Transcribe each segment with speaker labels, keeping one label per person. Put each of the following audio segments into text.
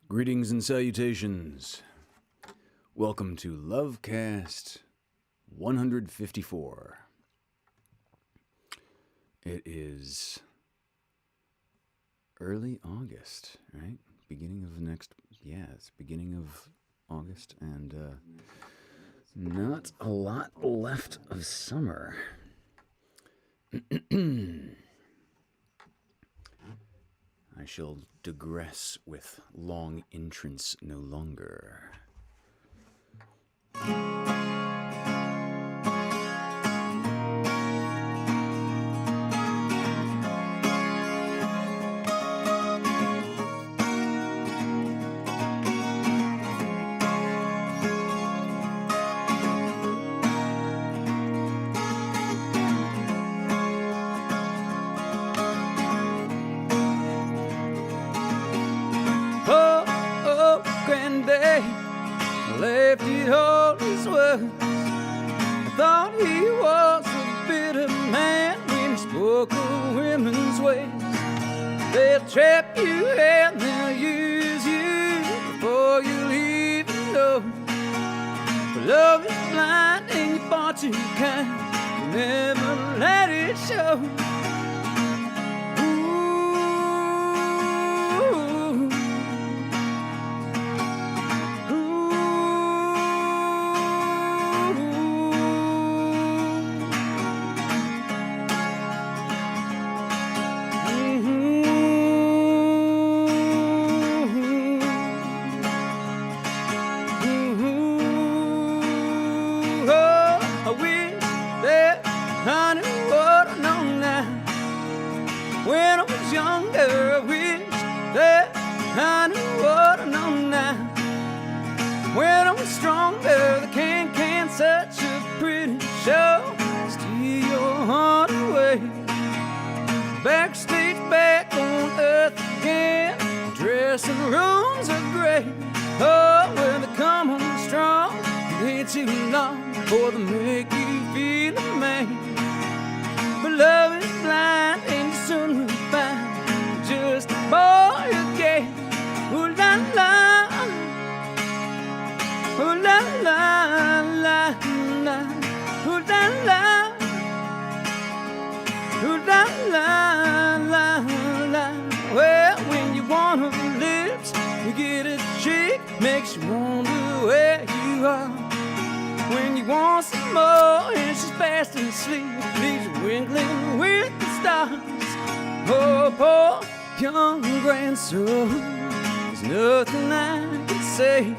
Speaker 1: Greetings and salutations. Welcome to LoveCast 154. It is early August, right? It's beginning of August, and not a lot left of summer. I shall digress with long entrance no longer.
Speaker 2: Left it all his words. I thought he was a bitter man when he spoke of women's ways. They'll trap you and they'll use you before you'll even know. But love is blind and you far too kind. You never let it show. When I was younger, I wish that I knew what I know now. When I was stronger, the can such a pretty show. Steal your heart away. Backstage, back on earth again. Dressing rooms are great. Oh, when they come on strong, it ain't too long before they make you feel a man. But love is blind and you soon will find just a boy again. Ooh la la, ooh la la la la, ooh la la, ooh la la la la. Well, when you want her lips, you get a chick, makes you wonder where you are. When you want some more and she's fast asleep, leaves you winkling with the stars. Oh, poor young grandson, there's nothing I can say.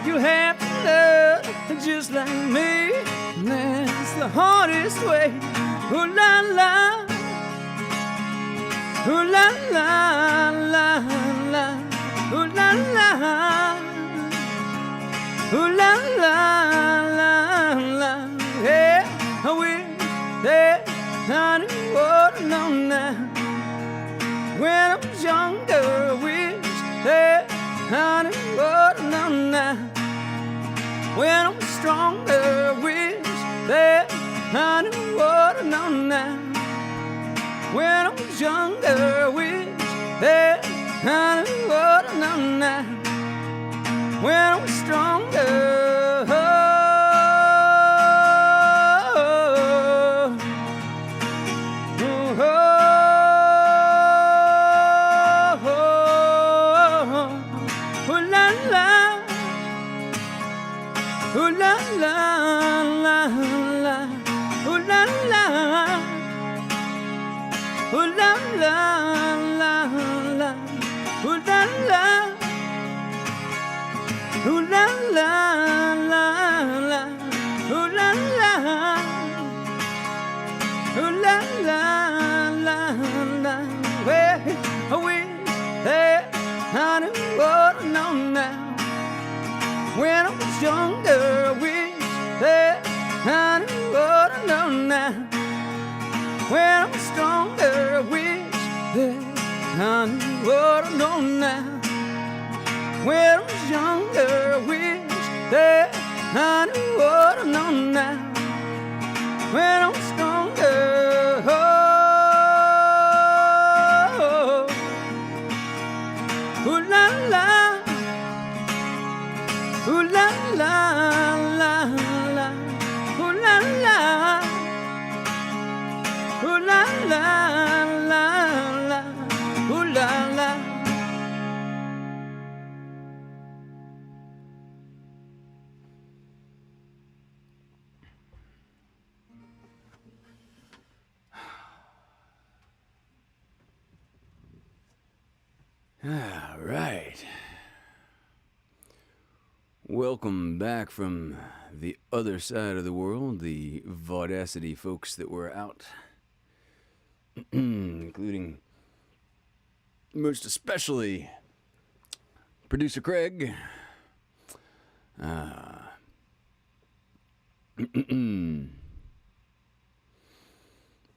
Speaker 2: You have to love just like me, and that's the hardest way. Ooh la la, ooh la la la la, ooh la la, ooh la la la la. Yeah, I wish that I knew what I know now. When I was younger, I wish that I knew what I know now. When I was stronger, I wish that I knew what I know now. When I was younger, I wish that I knew what I know now. When I was stronger, ooh la la la la, ooh la la, ooh la la la la, ooh la la, ooh la la la la, ooh la la, ooh la la la la. Well, I wish that I knew what I know now. When I was younger, I wish that I knew what I know now. When I was stronger, I wish that I knew what I know now. When I was younger, I wish that I knew what I know now. When I was stronger, oh, ooh la la, ooh la la la la, ooh la la, ooh la la la la, ooh la la.
Speaker 1: All right. Welcome back from the other side of the world, the Vaudacity folks that were out, including most especially producer Craig.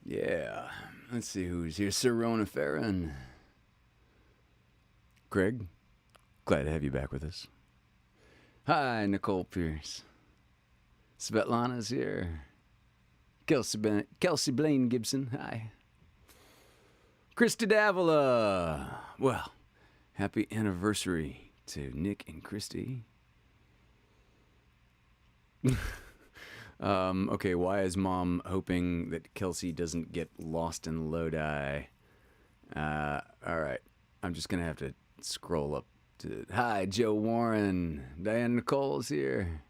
Speaker 1: Yeah, let's see who's here. Sirona Farron. Craig, glad to have you back with us. Hi, Nicole Pierce. Svetlana's here. Kelsey Blaine Gibson, hi. Christy Davila. Well, happy anniversary to Nick and Christy. Okay, why is Mom hoping that Kelsey doesn't get lost in Lodi? All right, I'm just gonna have to scroll up to. Hi, Joe Warren. Diane Nicole's here.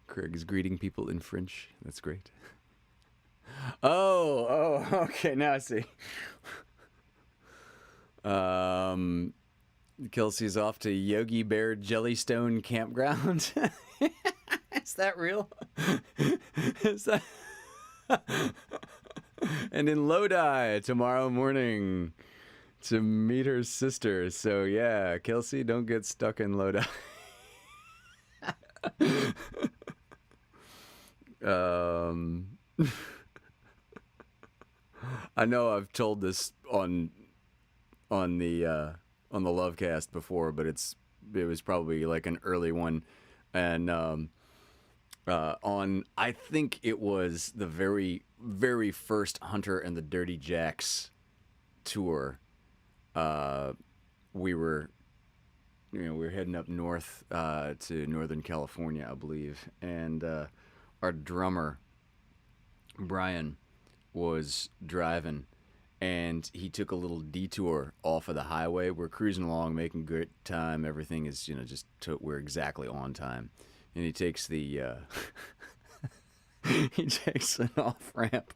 Speaker 1: Craig is greeting people in French. That's great. Oh, okay, now I see. Kelsey's off to Yogi Bear Jellystone Campground. Is that real? Is that? And in Lodi tomorrow morning to meet her sister. So yeah, Kelsey, don't get stuck in Lodi. I know I've told this on the LoveCast before, but it was probably like an early one, and on I think it was the very very first Hunter and the Dirty Jacks tour. We were heading up north to Northern California, I believe, and our drummer Brian was driving, and he took a little detour off of the highway. We're cruising along, making good time. Everything is, we're exactly on time. And he takes the, he takes an off ramp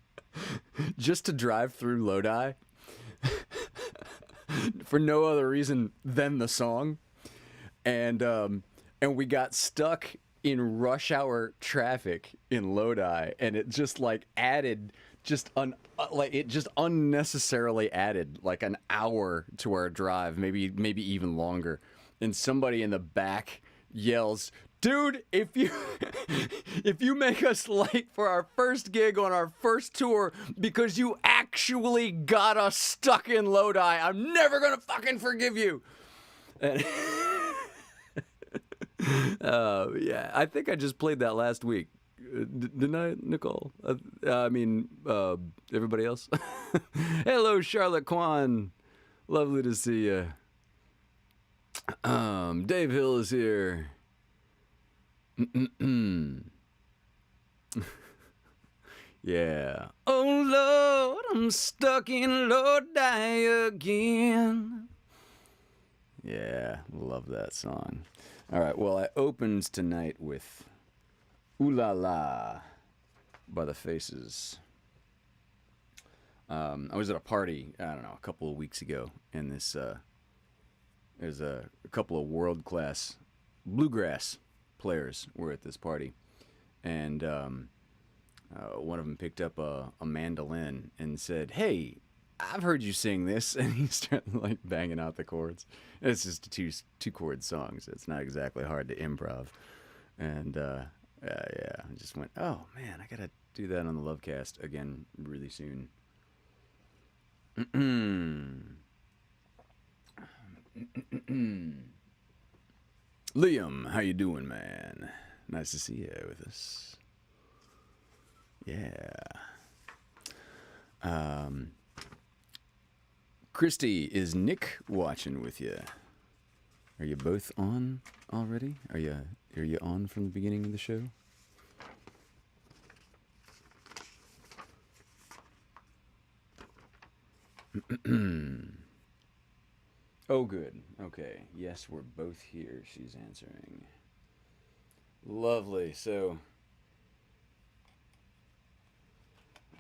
Speaker 1: just to drive through Lodi for no other reason than the song. And we got stuck in rush hour traffic in Lodi, and it just like added it just unnecessarily added like an hour to our drive, maybe even longer. And somebody in the back yells, "Dude, if you make us late for our first gig on our first tour because you actually got us stuck in Lodi, I'm never gonna fucking forgive you." And yeah, I think I just played that last week. Didn't I, Nicole? Everybody else? Hello, Charlotte Kwan. Lovely to see you. Dave Hill is here. Yeah. Oh, Lord, I'm stuck in Lodi again. Yeah, love that song. All right, well, I opened tonight with Ooh La La by The Faces. I was at a party, I don't know, a couple of weeks ago, and there's a couple of world-class bluegrass players were at this party, and one of them picked up a mandolin and said, "Hey, I've heard you sing this," and he started like banging out the chords. It's just a two chord song, so it's not exactly hard to improv. And yeah, I just went, oh man, I gotta do that on the LoveCast again really soon. Liam, how you doing, man? Nice to see you with us. Yeah. Christy, is Nick watching with you? Are you both on already? Are you on from the beginning of the show? Oh, good. Okay. Yes, we're both here. She's answering. Lovely. So,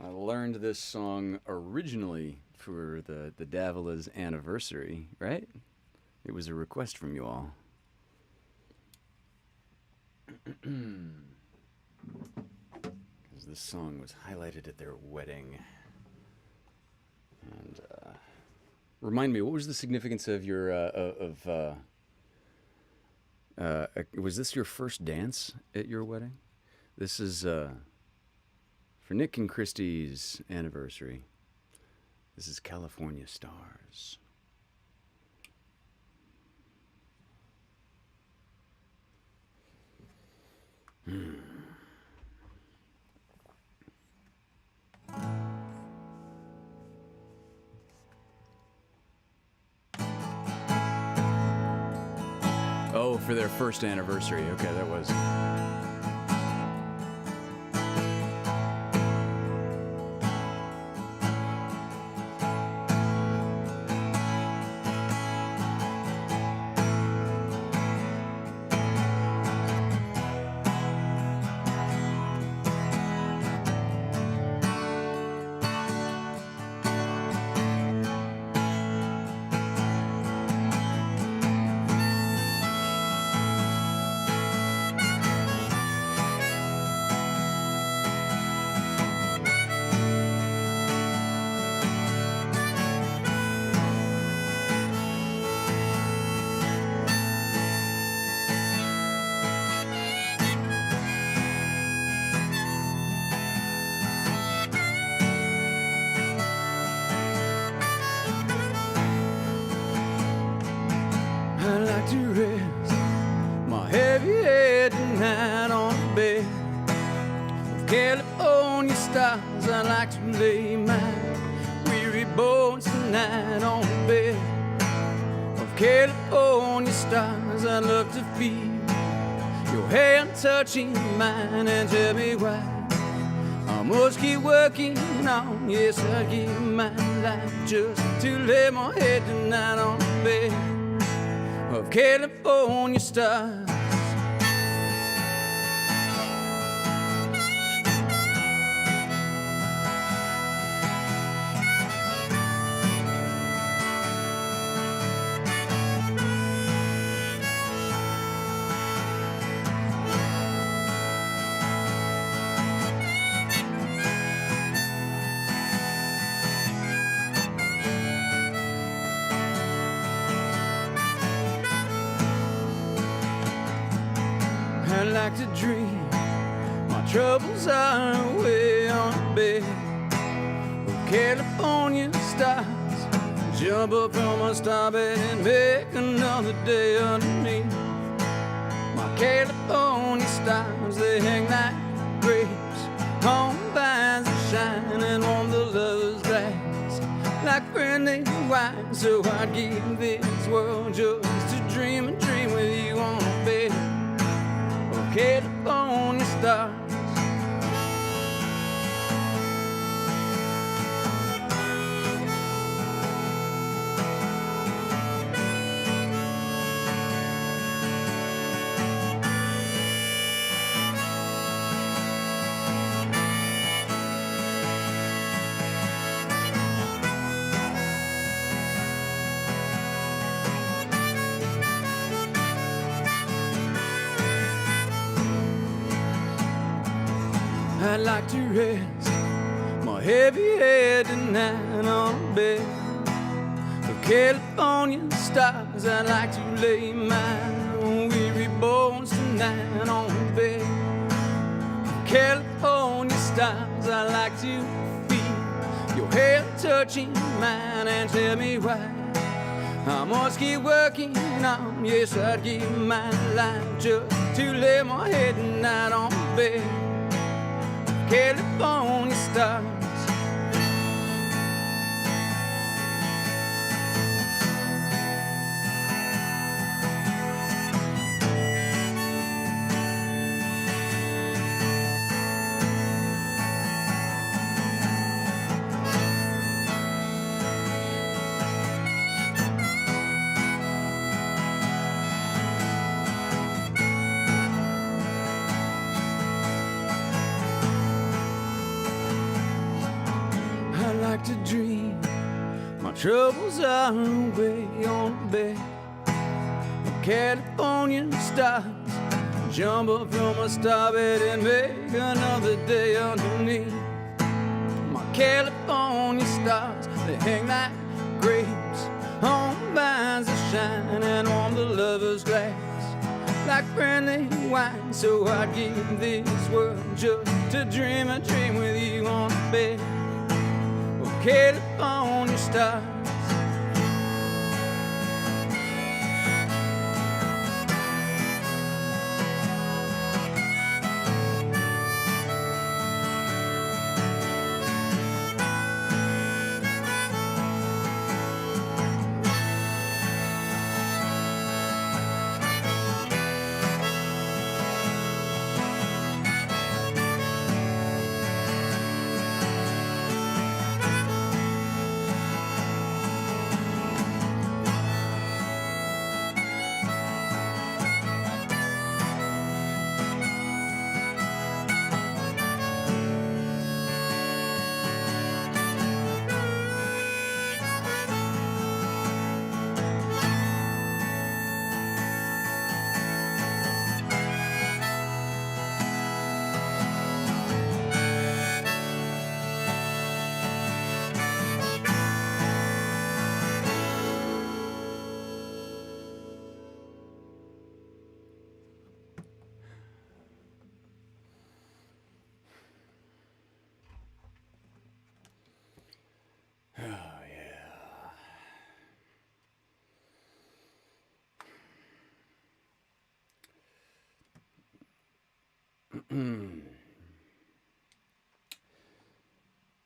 Speaker 1: I learned this song originally for the Davila's anniversary, right? It was a request from you all. Because this song was highlighted at their wedding. And, remind me, what was the significance of your, was this your first dance at your wedding? This is, for Nick and Christie's anniversary. This is California Stars. Oh, for their first anniversary. Okay, that was. California stars, I like to lay my weary bones tonight on the bed of California stars. I love to feel your hand touching mine and tell me why I must keep working on. Yes, I give my life just to lay my head tonight on the bed of California stars. I like to dream my troubles are away on the bed of California stars. Jump up on my starbed and make another day underneath my California stars. They hang like grapes on vines that shine and warm the lover's glass like friendly wine. So I'd give this world just to dream and dream with you on the bed of California stars. I'd like to rest my heavy head tonight on a bed of California stars. I'd like to lay my weary bones tonight on a bed of California stars. I'd like to feel your hair touching mine and tell me why
Speaker 2: I must keep working on, yes, I'd give my life just to lay my head night on bed. California stars. I like to dream my troubles are away on the bed of California stars. Jump up from a star bed and make another day underneath my California stars. They hang like grapes on vines that shine and warm the lover's glass like friendly wine. So I'd give this world just to dream a dream with you on the bed of California stars.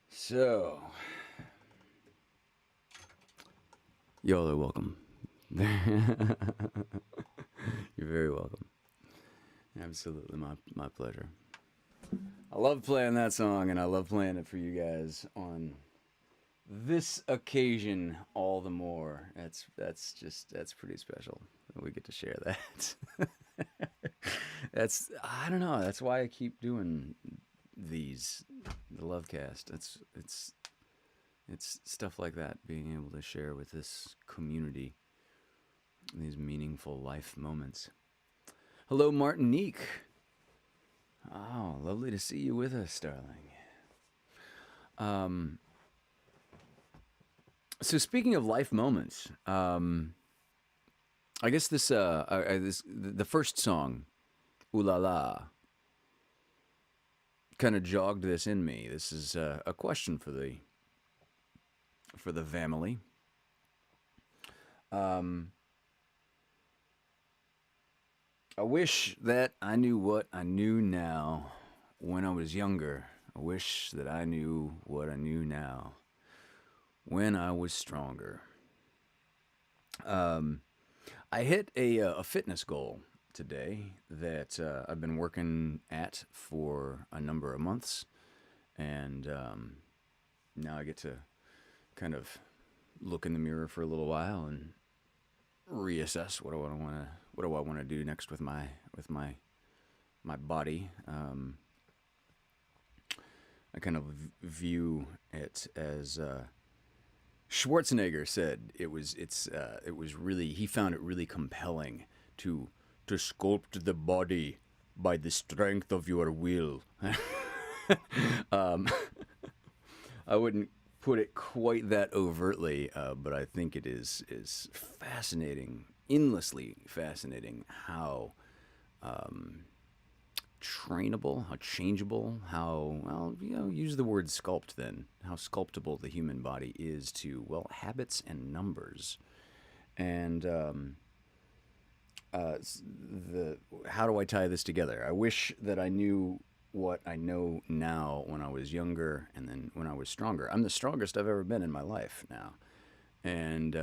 Speaker 2: So, y'all are welcome. You're very welcome. Absolutely, my pleasure. I love playing that song, and I love playing it for you guys on this occasion all the more. That's pretty special that we get to share that. I don't know. That's why I keep doing the LoveCast. It's stuff like that, being able to share with this community these meaningful life moments. Hello, Martinique. Oh, lovely to see you with us, darling. So speaking of life moments, I guess the first song, Ooh La La, kind of jogged this in me. This is a question for the family. I wish that I knew what I knew now when I was younger. I wish that I knew what I knew now when I was stronger. I hit a fitness goal today that I've been working at for a number of months, and now I get to kind of look in the mirror for a little while and reassess what do I want to do next with my body. I kind of view it as Schwarzenegger said it was really, he found it really compelling to sculpt the body by the strength of your will. I wouldn't put it quite that overtly, but I think it is fascinating, endlessly fascinating how trainable, how changeable, use the word sculpt then, how sculptable the human body is to, habits and numbers.
Speaker 1: And the how do I tie this together? I wish that I knew what I know now when I was younger, and then when I was stronger. I'm the strongest I've ever been in my life now, and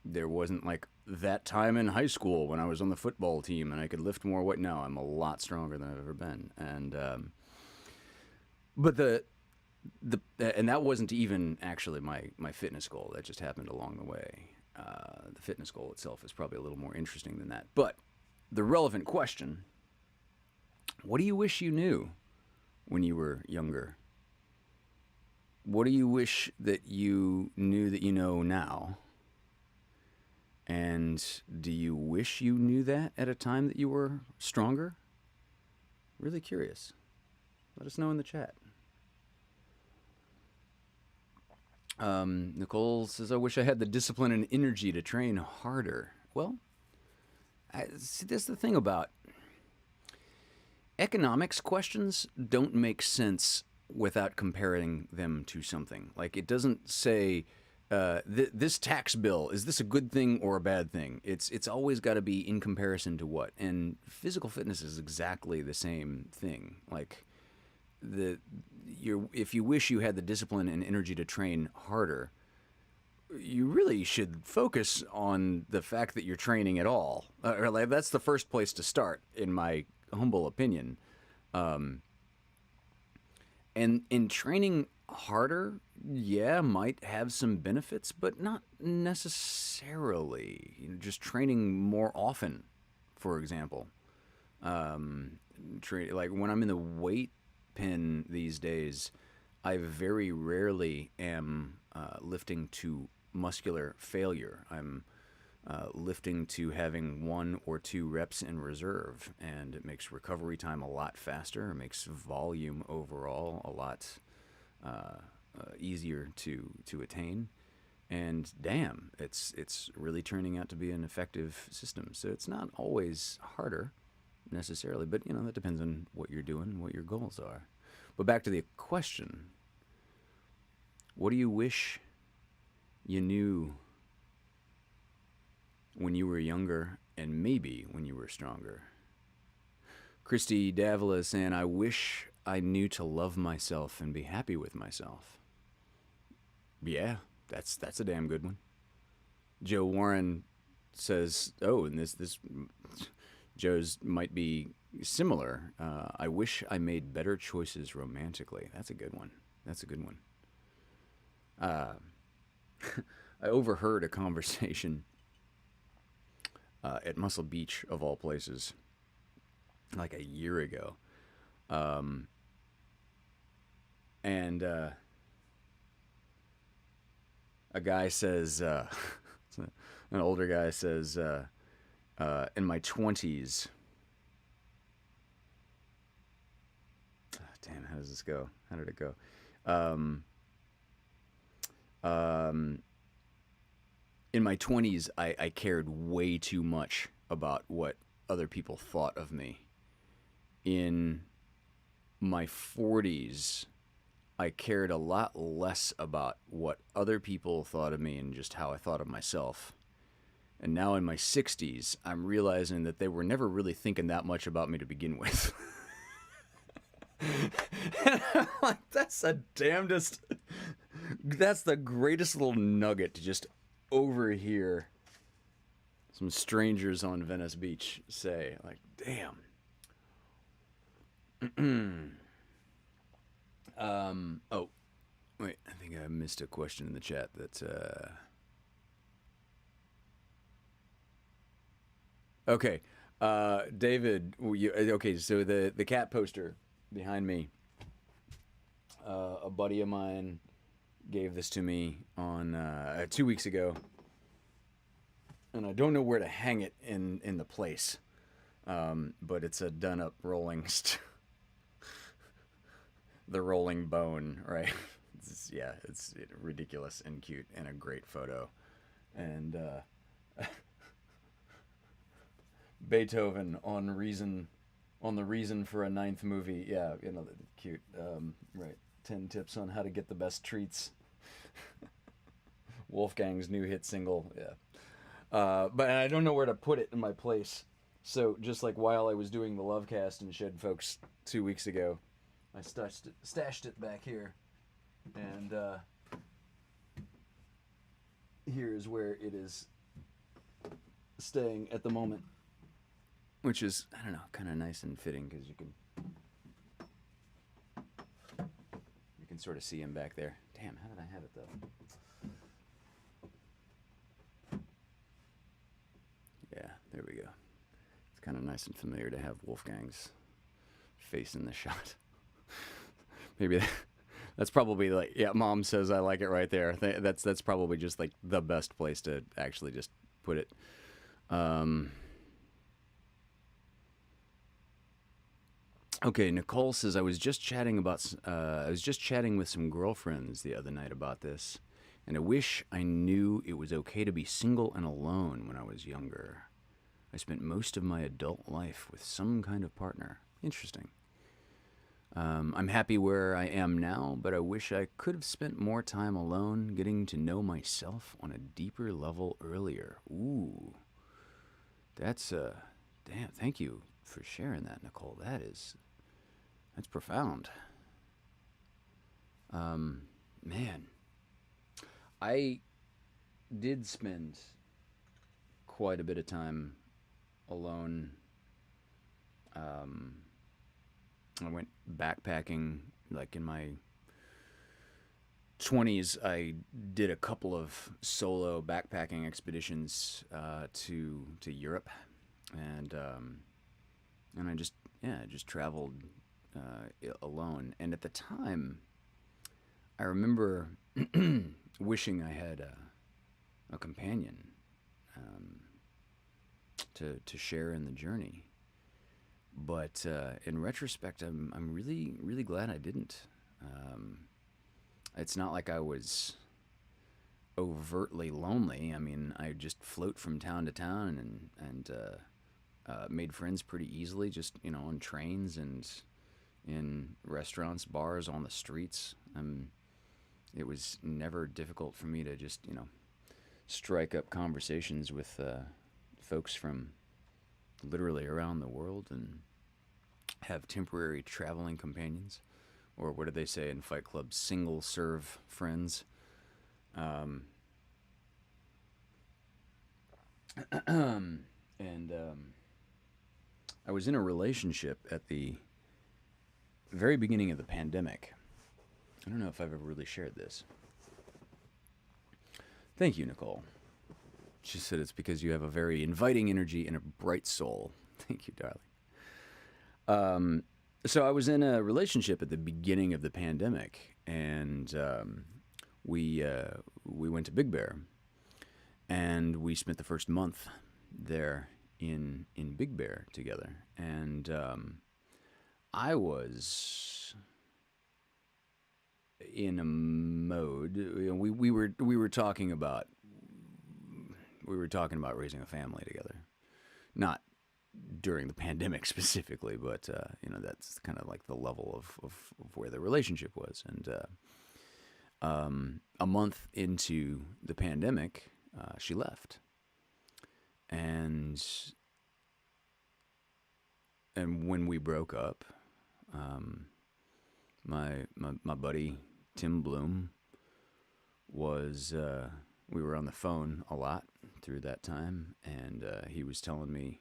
Speaker 1: there wasn't like that time in high school when I was on the football team and I could lift more weight. No, I'm a lot stronger than I've ever been, and but and that wasn't even actually my fitness goal. That just happened along the way. The fitness goal itself is probably a little more interesting than that. But the relevant question: what do you wish you knew when you were younger? What do you wish that you knew that you know now? And do you wish you knew that at a time that you were stronger? Really curious. Let us know in the chat. Nicole says, I wish I had the discipline and energy to train harder. Well, see, that's the thing about economics questions don't make sense without comparing them to something. Like, it doesn't say, this tax bill, is this a good thing or a bad thing? It's always got to be in comparison to what. And physical fitness is exactly the same thing. Like, if you wish you had the discipline and energy to train harder, you really should focus on the fact that you're training at all. Like, that's the first place to start, in my humble opinion. And in training harder, yeah, might have some benefits, but not necessarily. Just training more often, for example. Like when I'm in the weight pen these days, I very rarely am lifting to muscular failure. I'm lifting to having 1 or 2 reps in reserve, and it makes recovery time a lot faster. It makes volume overall a lot easier to attain. And damn, it's really turning out to be an effective system. So it's not always harder necessarily, but that depends on what you're doing, what your goals are. But back to the question: what do you wish you knew when you were younger, and maybe when you were stronger? Christy Davila is saying, I wish I knew to love myself and be happy with myself. Yeah, that's a damn good one. Joe Warren says, oh, and this Joe's might be similar. I wish I made better choices romantically. That's a good one. That's a good one. I overheard a conversation at Muscle Beach, of all places, like a year ago. And a guy says, an older guy says, in my 20s, damn, how does this go? How did it go? In my 20s, I cared way too much about what other people thought of me. In my 40s, I cared a lot less about what other people thought of me and just how I thought of myself. And now in my 60s, I'm realizing that they were never really thinking that much about me to begin with. And I'm like, that's the damnedest, that's the greatest little nugget to just overhear some strangers on Venice Beach say. Like, damn. Oh, wait, I think I missed a question in the chat that, okay, David, okay, so the cat poster behind me, a buddy of mine gave this to me on 2 weeks ago, and I don't know where to hang it in the place, but it's a done-up rolling the rolling bone, right? It's ridiculous and cute and a great photo, and Beethoven on the reason for a 9th movie. Yeah, cute. Right. 10 tips on how to get the best treats. Wolfgang's new hit single. Yeah. But I don't know where to put it in my place. So just like while I was doing the LoveCast and Shed Folks 2 weeks ago, I stashed it back here, and here is where it is staying at the moment, which is, I don't know, kind of nice and fitting because you can sort of see him back there. Damn, how did I have it though? Yeah, there we go. It's kind of nice and familiar to have Wolfgang's face in the shot. Maybe that's probably like, yeah, Mom says I like it right there. That's probably just like the best place to actually just put it. Okay, Nicole says I was just chatting with some girlfriends the other night about this, and I wish I knew it was okay to be single and alone when I was younger. I spent most of my adult life with some kind of partner. Interesting. I'm happy where I am now, but I wish I could have spent more time alone, getting to know myself on a deeper level earlier. Ooh, that's damn. Thank you for sharing that, Nicole. That's profound. Man, I did spend quite a bit of time alone. I went backpacking like in my 20s. I did a couple of solo backpacking expeditions to Europe, and I just traveled alone. And at the time, I remember wishing I had a companion to share in the journey. But in retrospect, I'm really, really glad I didn't. It's not like I was overtly lonely. I mean, I just float from town to town and made friends pretty easily, just on trains and in restaurants, bars, on the streets. It was never difficult for me to just strike up conversations with folks from literally around the world and have temporary traveling companions, or what do they say in Fight Club, single serve friends. And I was in a relationship at the very beginning of the pandemic. I don't know if I've ever really shared this. Thank you, Nicole. She said it's because you have a very inviting energy and a bright soul. Thank you, darling. So I was in a relationship at the beginning of the pandemic, and we went to Big Bear, and we spent the first month there in Big Bear together, and I was in a mode. We were talking about raising a family together, not during the pandemic specifically, but that's kind of like the level of where the relationship was. And a month into the pandemic, she left, and when we broke up, my buddy Tim Bloom was we were on the phone a lot through that time, and he was telling me,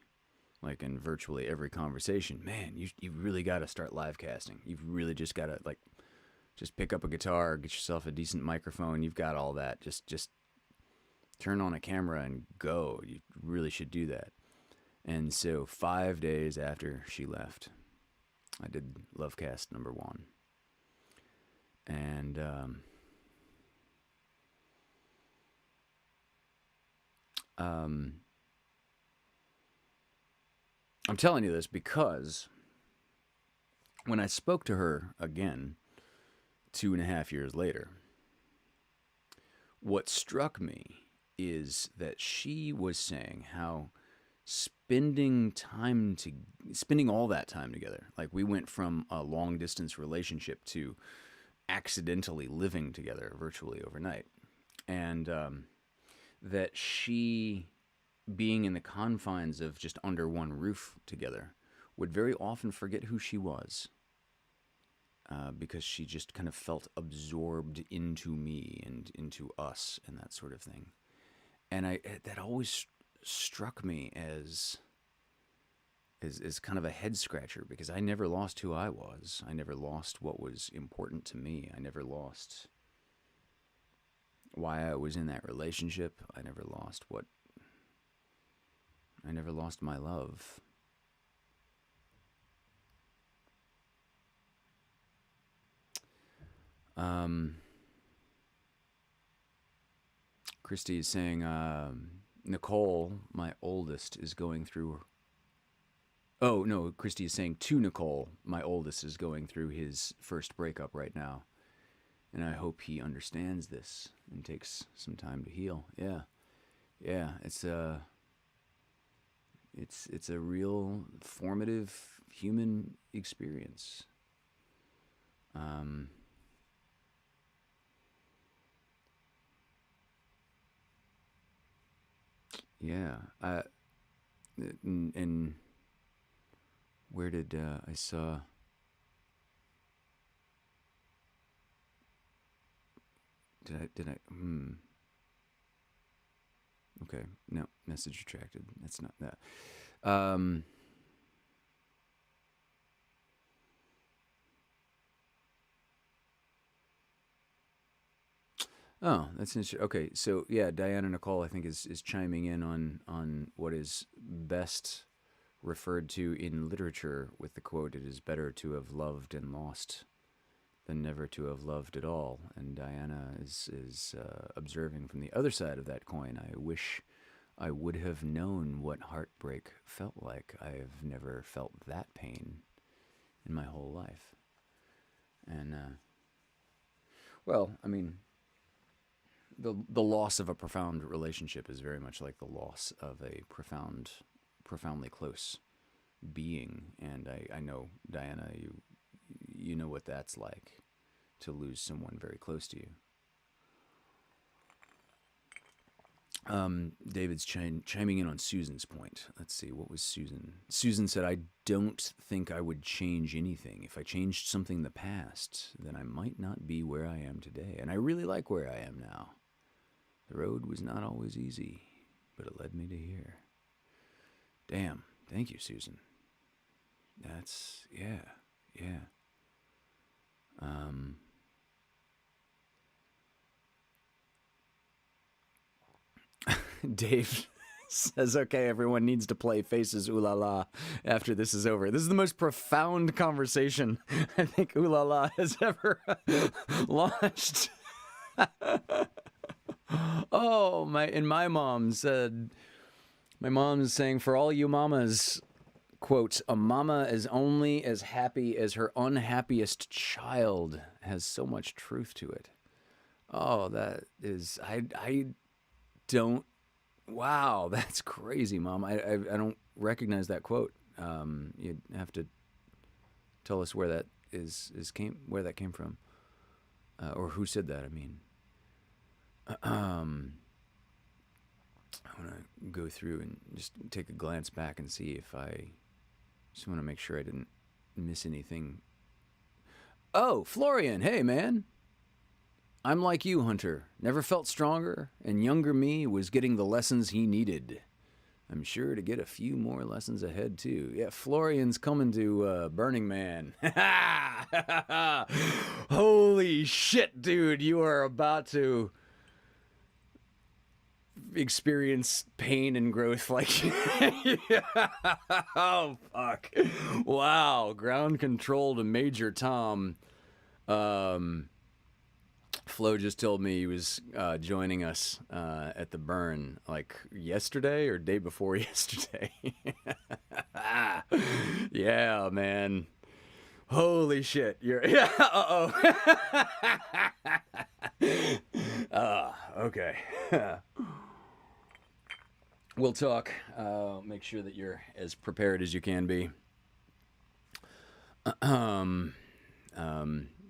Speaker 1: like in virtually every conversation, man, you really got to start live casting. You've really just got to just pick up a guitar, get yourself a decent microphone. You've got all that. Just turn on a camera and go. You really should do that. And so 5 days after she left, I did LoveCast #1. And I'm telling you this because when I spoke to her again 2.5 years later, what struck me is that she was saying how spending all that time together, like we went from a long distance relationship to accidentally living together virtually overnight. and that she, being in the confines of just under one roof together, would very often forget who she was. Because she just kind of felt absorbed into me and into us and that sort of thing. And that always struck me as kind of a head scratcher, because I never lost who I was. I never lost what was important to me. I never lost why I was in that relationship. I never lost my love. Christy is saying, Nicole, my oldest, is going through. Oh, no, Christy is saying to Nicole, my oldest is going through his first breakup right now. And I hope he understands this and takes some time to heal. Yeah. Yeah, it's a real formative human experience. Yeah. And where did I saw? Did I? Okay, no, message retracted. That's not that. Oh, that's interesting. Okay, so yeah, Diana Nicole, I think, is chiming in on what is best referred to in literature with the quote, "It is better to have loved and lost than never to have loved at all." And Diana is observing from the other side of that coin. I wish I would have known what heartbreak felt like. I've never felt that pain in my whole life. And well, I mean, the loss of a profound relationship is very much like the loss of a profoundly close being. And I know, Diana, you know what that's like, to lose someone very close to you. David's chiming in on Susan's point. Let's see, what was Susan? Susan said, I don't think I would change anything. If I changed something in the past, then I might not be where I am today. And I really like where I am now. The road was not always easy, but it led me to here. Damn. Thank you, Susan. That's, yeah. Dave says, okay, everyone needs to play Faces Ooh La La after this is over. This is the most profound conversation I think Ooh La La has ever launched. Oh, my mom said, my mom's saying, for all you mamas, quote, a mama is only as happy as her unhappiest child, has so much truth to it. Oh, that is, I don't, wow, that's crazy, Mom. I don't recognize that quote. You'd have to tell us where that where that came from, or who said that. I mean, I want to go through and just take a glance back and see if I just want to make sure I didn't miss anything. Oh, Florian, hey man. I'm like you, Hunter. Never felt stronger, and younger me was getting the lessons he needed. I'm sure to get a few more lessons ahead, too. Yeah, Florian's coming to Burning Man. Holy shit, dude. You are about to experience pain and growth like... Yeah. Oh, fuck. Wow. Ground control to Major Tom. Flo just told me he was joining us at the burn like yesterday or day before yesterday. Yeah, man. Holy shit. Yeah. Okay. We'll talk. Make sure that you're as prepared as you can be.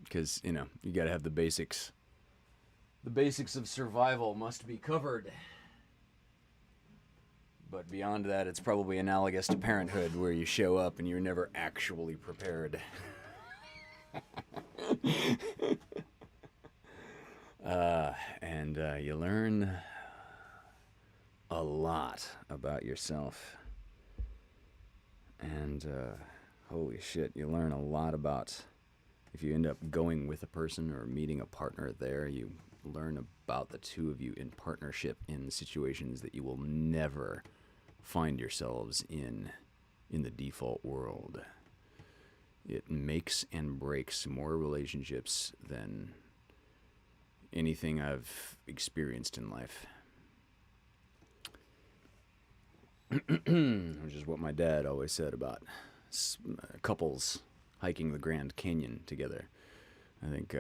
Speaker 1: Because, you got to have the basics The basics of survival must be covered. But beyond that, it's probably analogous to parenthood, where you show up and you're never actually prepared. And you learn a lot about yourself. And holy shit, you learn a lot about, if you end up going with a person or meeting a partner there, you learn about the two of you in partnership in situations that you will never find yourselves in the default world. It makes and breaks more relationships than anything I've experienced in life. Which is what my dad always said about couples hiking the Grand Canyon together. I think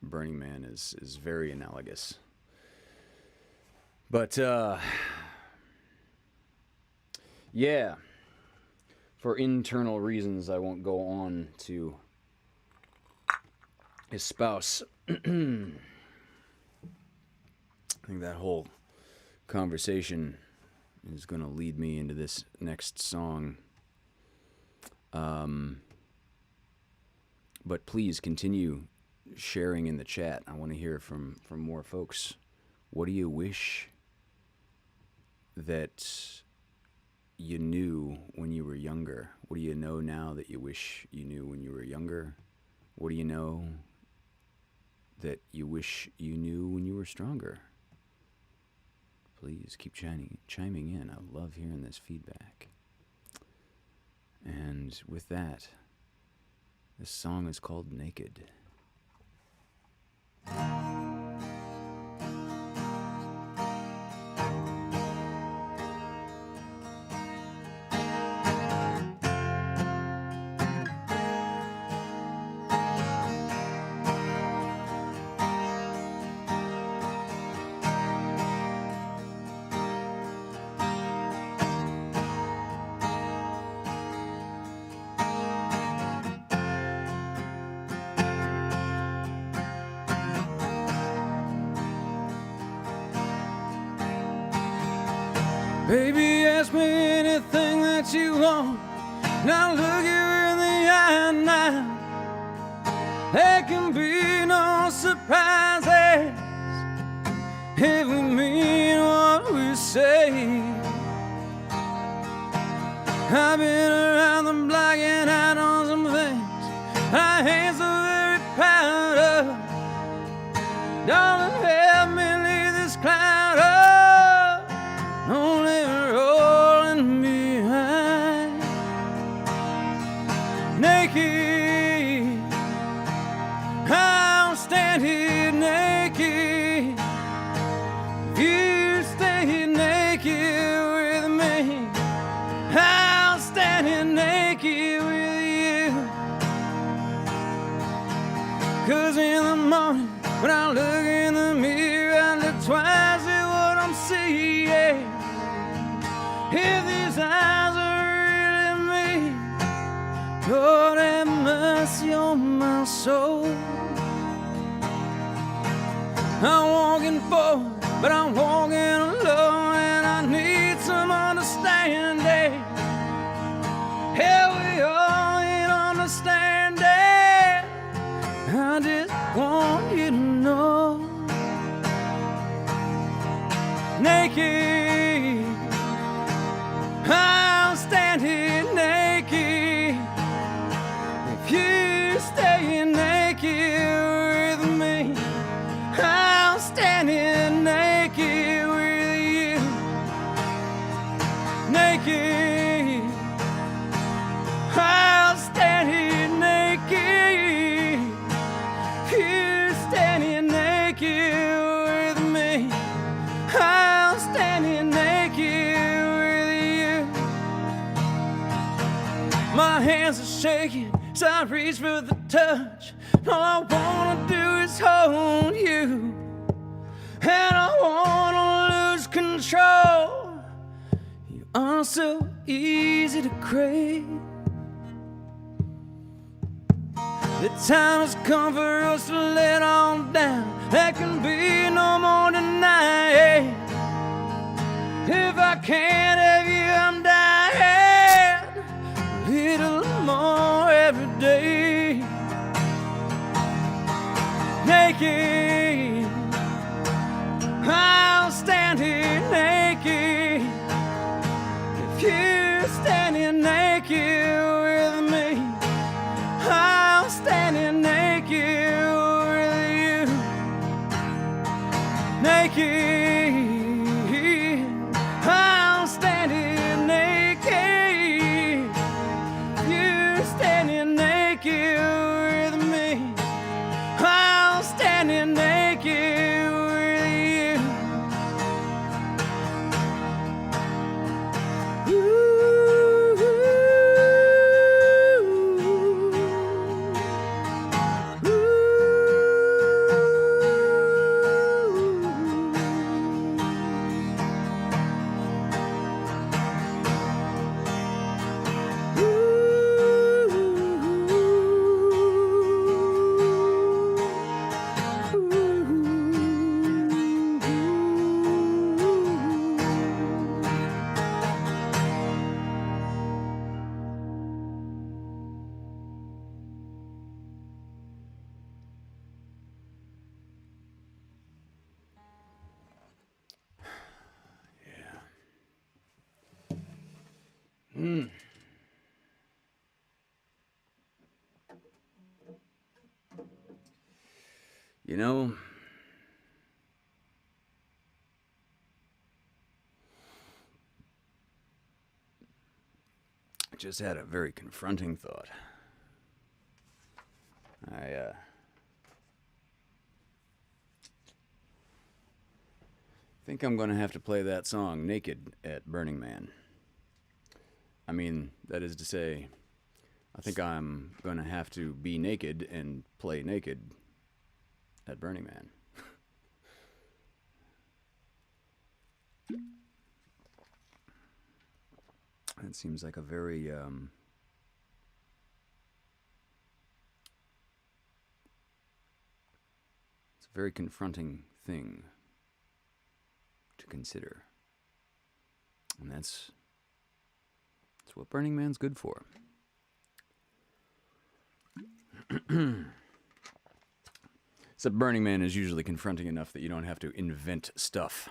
Speaker 1: Burning Man is very analogous. But, yeah, for internal reasons, I won't go on to espouse. I think that whole conversation is going to lead me into this next song. But please continue sharing in the chat. I want to hear from more folks. What do you wish that you knew when you were younger? What do you know now that you wish you knew when you were younger? What do you know that you wish you knew when you were stronger? Please keep chiming in. I love hearing this feedback. And with that, this song is called Naked.
Speaker 2: Baby, ask me anything that you want. Now look you in the eye now. There can be no surprises if we mean what we say. I've been around the block and I know some things I ain't so very proud of. Darling, help me leave this cloud up. Only rolling behind. Naked, I'll stand here naked. You stay naked with me. I'll stand here naked with you. 'Cause in the morning when I look in the mirror, I look twice at what I'm seeing. If these eyes are really me, Lord have mercy on my soul. I'm walking forward, but I'm walking alone, and I need some understanding. Yeah, we all need understanding. I just want you to know. Naked, I'll stand here naked. If you stay naked with me, I'll stand here naked with you. Naked, I'll stand here naked. You stand here naked with me. I'll stand here naked with you. My hands are shaking, so I reach for the touch. All I wanna do is hold you, and I wanna lose control. You are so easy to crave. The time has come for us to let on down. There can be no more denying. If I can't have you, I'm dying. A little more every day. Naked, I'll stand here naked. If you're standing naked with me, I'll stand here naked with you. Naked, I'll stand here naked. If you're standing naked with me, I'll stand here naked with you. You know, I just had a very confronting thought. I think I'm going to have to play that song naked at Burning Man. I mean, that is to say, I think I'm going to have to be naked and play naked at Burning Man. It seems like a very it's a very confronting thing to consider. And that's what Burning Man's good for. Except Burning Man is usually confronting enough that you don't have to invent stuff.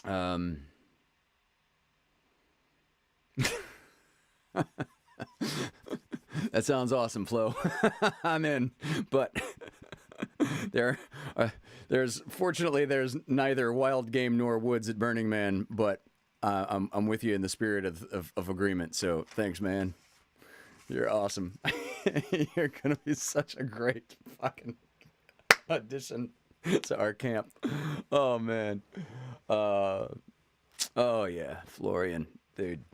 Speaker 2: That sounds awesome, Flo. I'm in. But fortunately there's neither wild game nor woods at Burning Man. But I'm with you in the spirit of agreement. So thanks, man. You're awesome. You're gonna be such a great fucking addition to our camp. Oh man. Oh yeah, Florian, dude.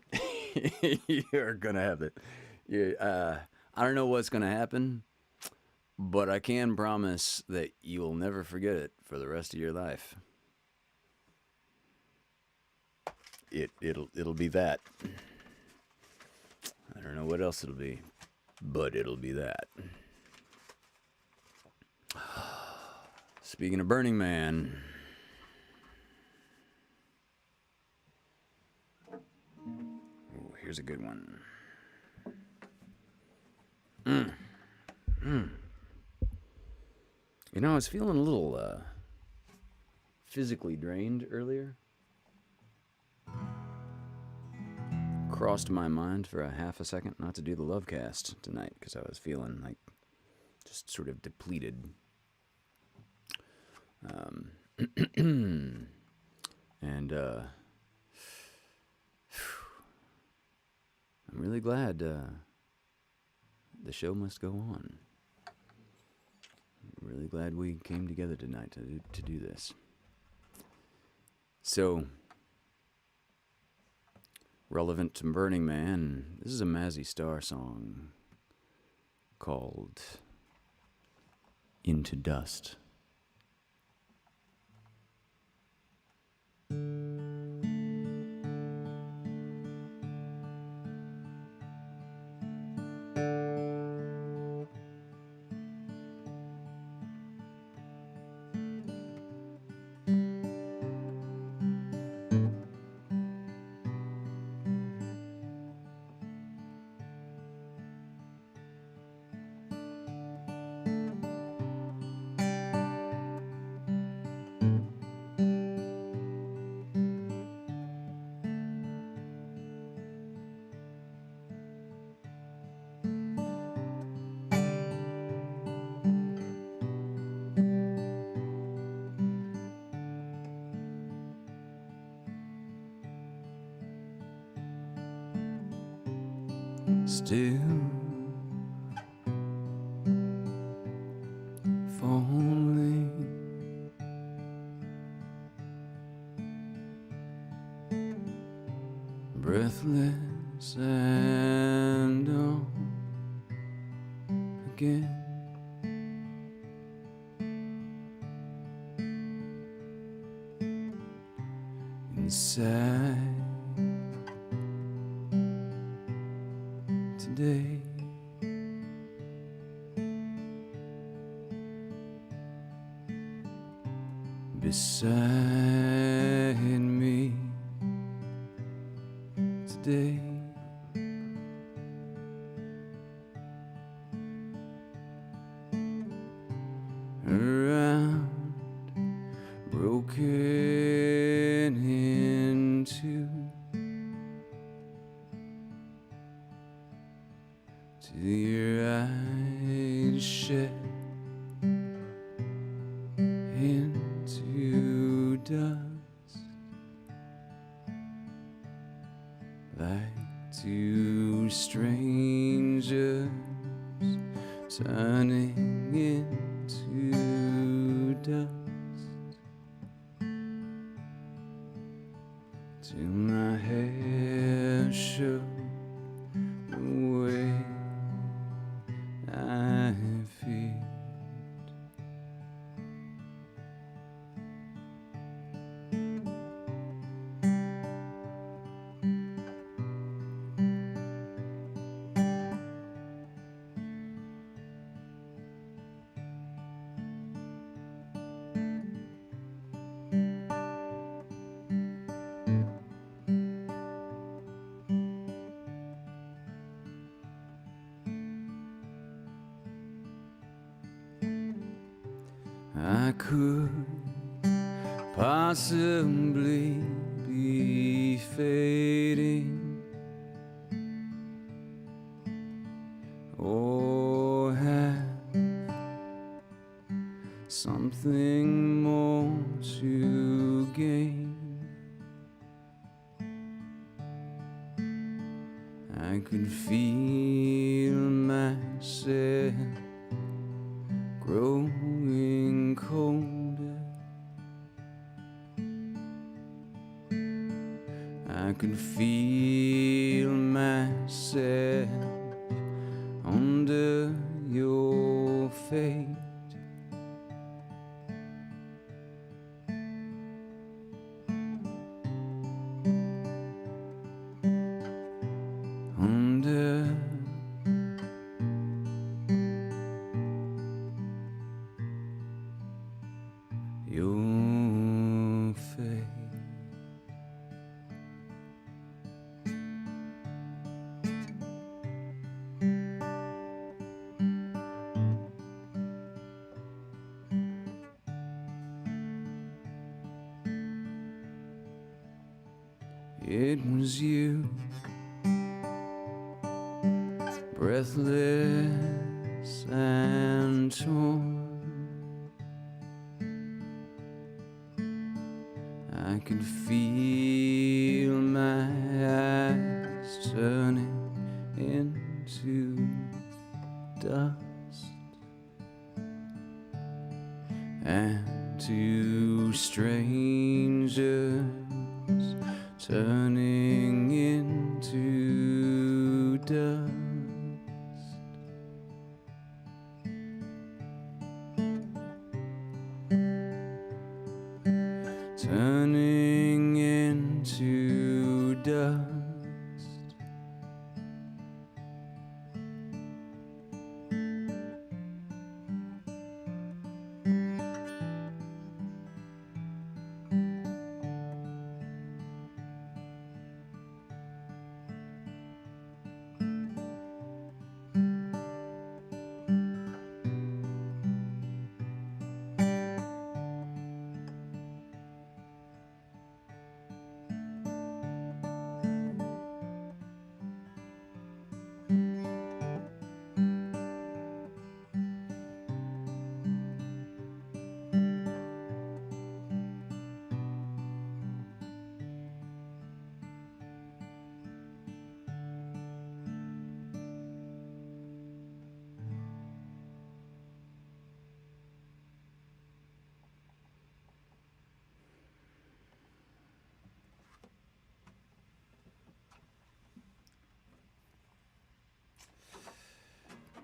Speaker 2: You're gonna have it. I don't know what's gonna happen, but I can promise that you will never forget it for the rest of your life. It'll be that. I don't know what else it'll be, but it'll be that. Speaking of Burning Man, ooh, here's a good one. You know, I was feeling a little physically drained earlier. Crossed my mind for a half a second not to do the LoveCast tonight because I was feeling like just sort of depleted. And I'm really glad the show must go on. I'm really glad we came together tonight to do this. So, relevant to Burning Man, this is a Mazzy Star song called Into Dust. still falling. Breathless and on again. Inside today, beside me today, around broken into till your eyes shed into dust like two strangers turning into dust till my hair showed the way I feel. I could possibly be fading or have something more to gain. I could feel myself growing colder. I could feel myself under your fate. Under your fate. It was you, breathless and torn. I could feel my eyes turning into dust, and two strangers turning into dust. Turning into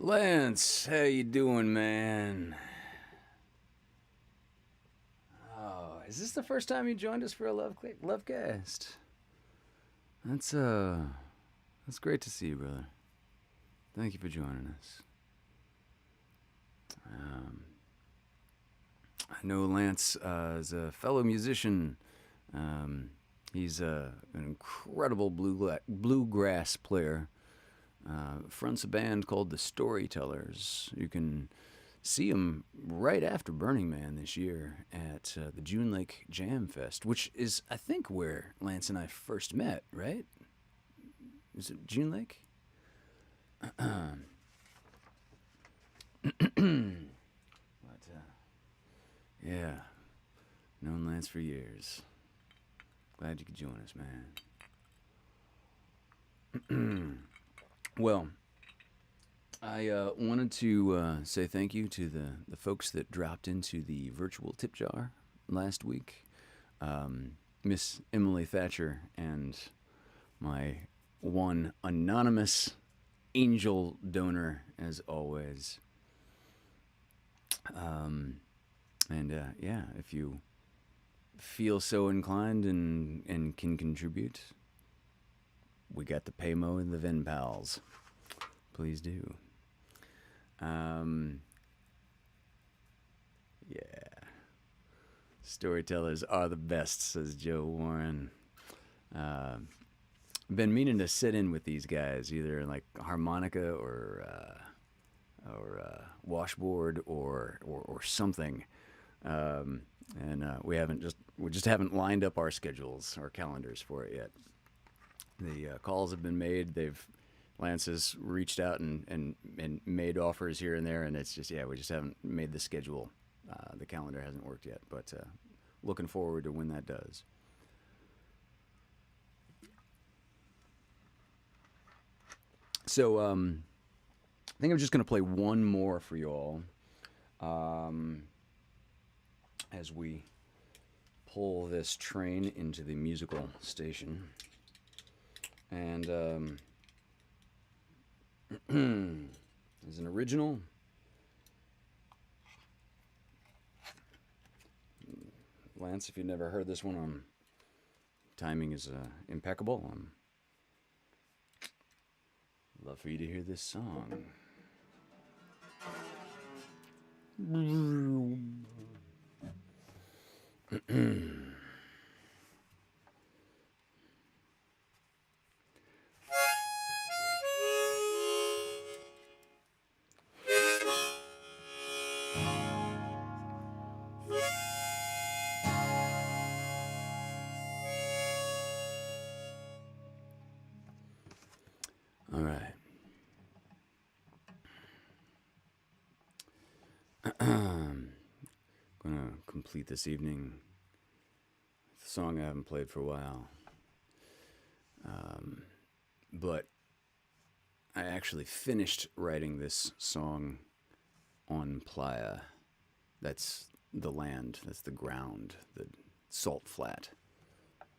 Speaker 1: Lance, how you doing, man? Oh, is this the first time you joined us for a LoveCast? That's great to see you, brother. Thank you for joining us. I know Lance is a fellow musician. He's an incredible bluegrass player. Fronts a band called the Storytellers. You can see him right after Burning Man this year at the June Lake Jam Fest, which is, I think, where Lance and I first met, right? Is it June Lake? Yeah, known Lance for years. Glad you could join us, man. Well, I wanted to say thank you to the folks that dropped into the virtual tip jar last week. Miss Emily Thatcher and my one anonymous angel donor, as always. Yeah, if you feel so inclined and can contribute, we got the Paymo and the Ven Pals. Please do. Yeah. Storytellers are the best, says Joe Warren. Been meaning to sit in with these guys, either like harmonica or washboard or something. We just haven't lined up our schedules, our calendars for it yet. The calls have been made. Lance has reached out and made offers here and there, and it's just, we just haven't made the schedule. The calendar hasn't worked yet, but looking forward to when that does. So I think I'm just going to play one more for you all as we pull this train into the musical station. And is an original. Lance, if you've never heard this one, timing is impeccable. Love for you to hear this song. All right. Gonna complete this evening with a song I haven't played for a while. But I actually finished writing this song on Playa. That's the land, that's the ground, the salt flat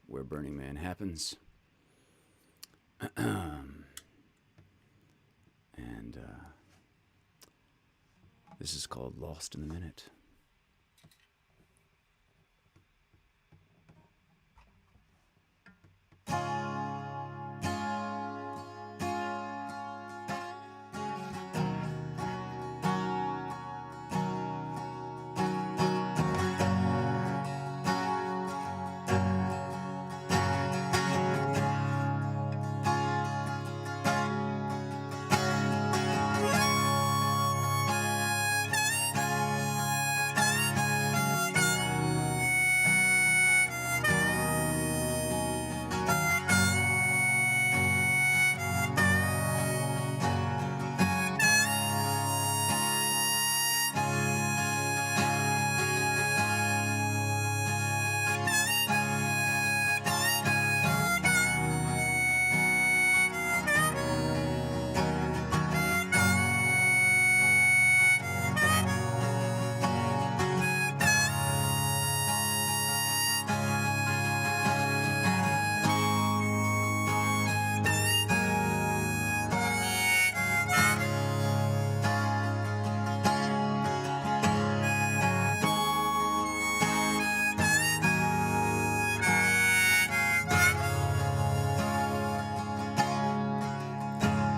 Speaker 1: where Burning Man happens. And this is called Lost in the Minute.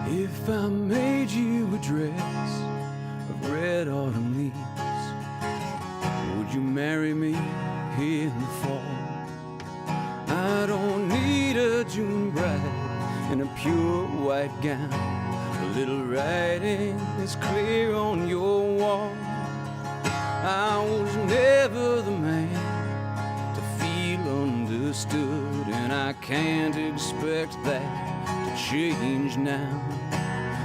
Speaker 2: If I made you a dress of red autumn leaves, would you marry me in the fall? I don't need a June bride in a pure white gown. A little writing is clear on your wall. I was never the man to feel understood, and I can't expect that to change now.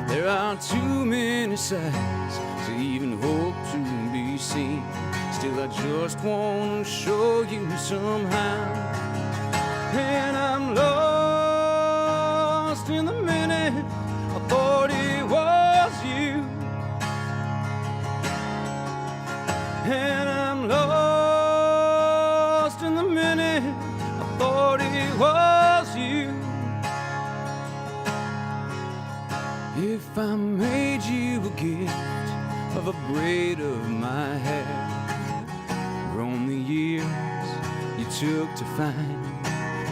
Speaker 2: There are too many sides to even hope to be seen. Still, I just want to show you somehow. And I'm lost in the minute I thought it was you. And I'm lost in the minute I thought it was you. If I made you a gift of a braid of my hair, grown the years you took to find,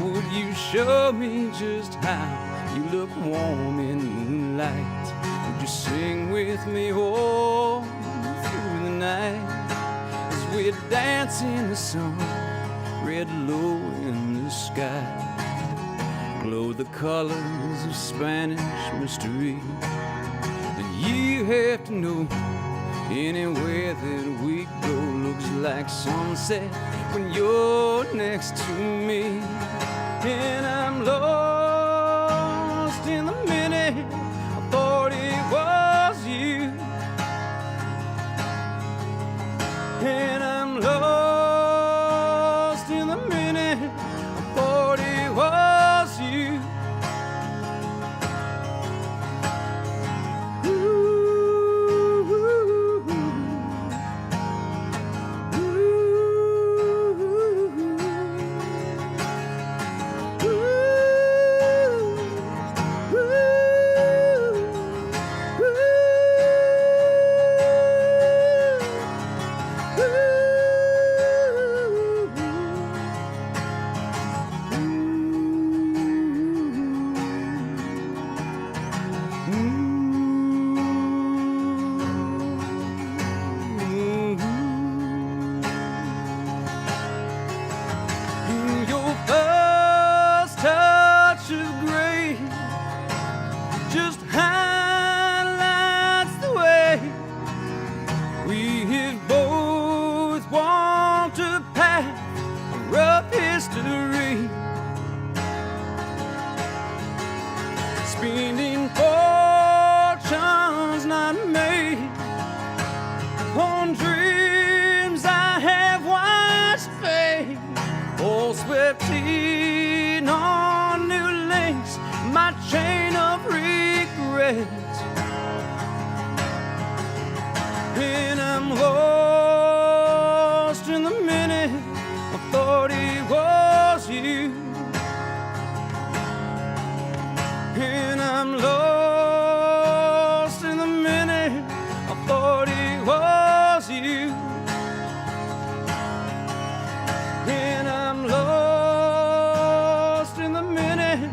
Speaker 2: would you show me just how you look warm in moonlight? Would you sing with me all through the night as we dance in the sun, red low in the sky? Glow the colors of Spanish mystery. And you have to know, anywhere that we go looks like sunset when you're next to me. And I'm lost in the minute I thought it was you. And I'm lost in the minute I thought it was you. Just highlights the way we have both walked a path of rough history, spending fortunes not made on dreams I have watched fade, all swept in on new links, my chain of regrets. And I'm lost in the minute I thought it was you. And I'm lost in the minute I thought it was you. And I'm lost in the minute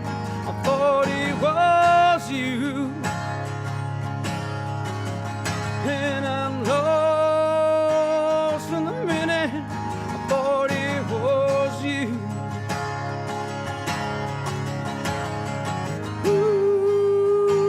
Speaker 2: I thought it was you. And I'm lost in the minute I thought it was you. Ooh.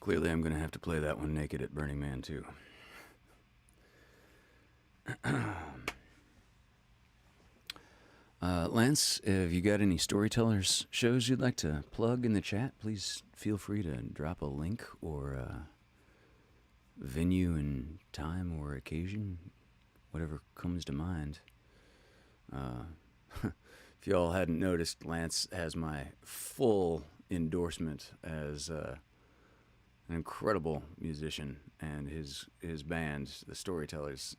Speaker 1: Clearly, I'm going to have to play that one naked at Burning Man, too. Lance, have you got any storytellers shows you'd like to plug in the chat? Please feel free to drop a link or venue and time or occasion, whatever comes to mind. If y'all hadn't noticed, Lance has my full endorsement as an incredible musician, and his band, the Storytellers.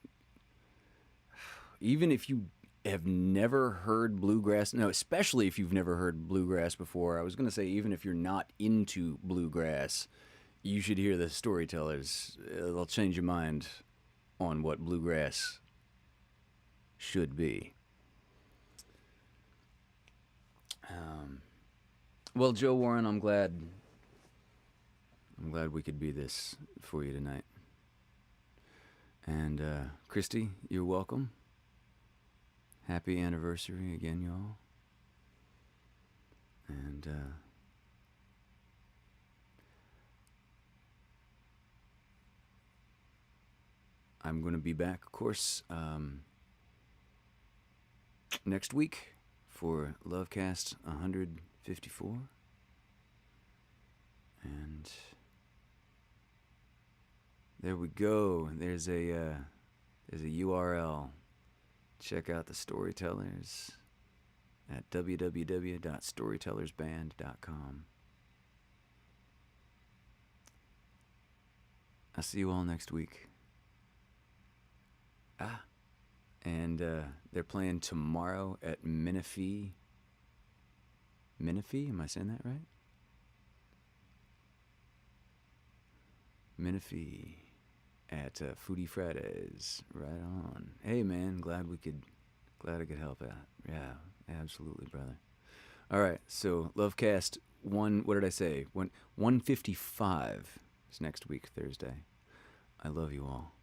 Speaker 1: Even if you have never heard bluegrass, no, especially if you've never heard bluegrass before, I was going to say even if you're not into bluegrass, you should hear the Storytellers. They'll change your mind on what bluegrass should be. Well, Joe Warren, I'm glad we could be this for you tonight. And Christy, you're welcome. Happy anniversary again, y'all. And I'm going to be back, of course, next week for LoveCast 154. And there we go. There's a URL. Check out the Storytellers at www.storytellersband.com. I'll see you all next week. And they're playing tomorrow at Menifee. Menifee? Am I saying that right? Menifee at Foodie Fridays. Right on. Hey, man, glad I could help out. Yeah, absolutely, brother. All right, so LoveCast what did I say? 155 is next week, Thursday. I love you all.